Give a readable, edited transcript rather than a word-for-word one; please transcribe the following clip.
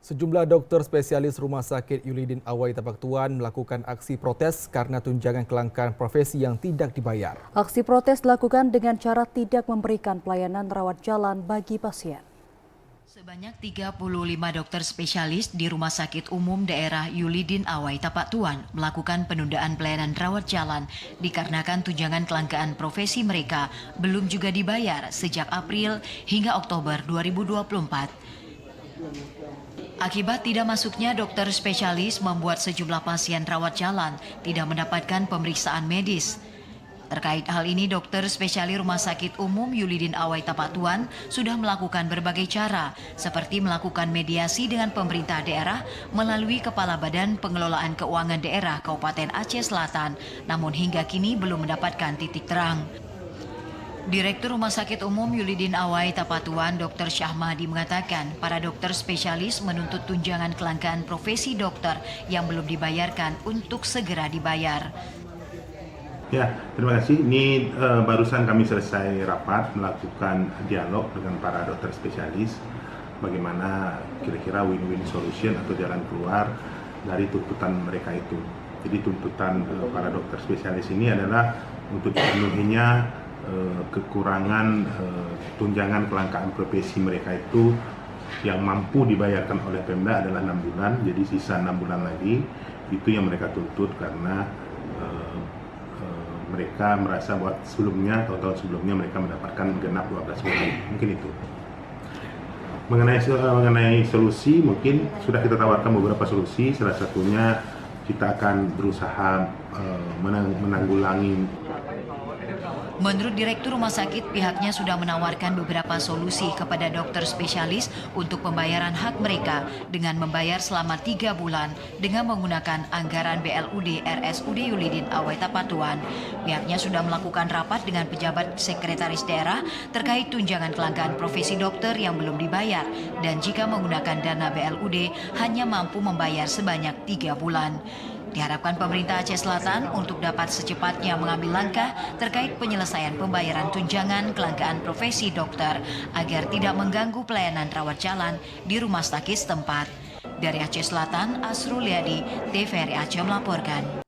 Sejumlah dokter spesialis Rumah Sakit Yulidin Awai Tapak Tuan melakukan aksi protes karena tunjangan kelangkaan profesi yang tidak dibayar. Aksi protes dilakukan dengan cara tidak memberikan pelayanan rawat jalan bagi pasien. Sebanyak 35 dokter spesialis di Rumah Sakit Umum Daerah Yulidin Awai Tapak Tuan melakukan penundaan pelayanan rawat jalan dikarenakan tunjangan kelangkaan profesi mereka belum juga dibayar sejak April hingga Oktober 2024. Akibat tidak masuknya dokter spesialis membuat sejumlah pasien rawat jalan tidak mendapatkan pemeriksaan medis. Terkait hal ini, dokter spesialis Rumah Sakit Umum Yulidin Awai Tapak Tuan sudah melakukan berbagai cara, seperti melakukan mediasi dengan pemerintah daerah melalui Kepala Badan Pengelolaan Keuangan Daerah Kabupaten Aceh Selatan, namun hingga kini belum mendapatkan titik terang. Direktur Rumah Sakit Umum Yulidin Awai Tapak Tuan, Dr. Syahmadi mengatakan para dokter spesialis menuntut tunjangan kelangkaan profesi dokter yang belum dibayarkan untuk segera dibayar. Ya, terima kasih. Ini barusan kami selesai rapat melakukan dialog dengan para dokter spesialis bagaimana kira-kira win-win solution atau jalan keluar dari tuntutan mereka itu. Jadi tuntutan para dokter spesialis ini adalah untuk dipenuhinya kekurangan tunjangan kelangkaan profesi mereka itu yang mampu dibayarkan oleh Pemda adalah 6 bulan, jadi sisa 6 bulan lagi itu yang mereka tuntut karena mereka merasa bahwa sebelumnya atau tahun sebelumnya mereka mendapatkan genap 12 bulan, mungkin itu. Mengenai solusi, mungkin sudah kita tawarkan beberapa solusi, salah satunya kita akan berusaha menanggulangi. Menurut Direktur Rumah Sakit, pihaknya sudah menawarkan beberapa solusi kepada dokter spesialis untuk pembayaran hak mereka dengan membayar selama 3 bulan dengan menggunakan anggaran BLUD RSUD Yulidin Awai Tapak Tuan. Pihaknya sudah melakukan rapat dengan pejabat sekretaris daerah terkait tunjangan kelangkaan profesi dokter yang belum dibayar dan jika menggunakan dana BLUD hanya mampu membayar sebanyak 3 bulan. Diharapkan pemerintah Aceh Selatan untuk dapat secepatnya mengambil langkah terkait penyelesaian pembayaran tunjangan kelangkaan profesi dokter agar tidak mengganggu pelayanan rawat jalan di rumah sakit setempat. Dari Aceh Selatan, Asrul Yadi, TVRI Aceh melaporkan.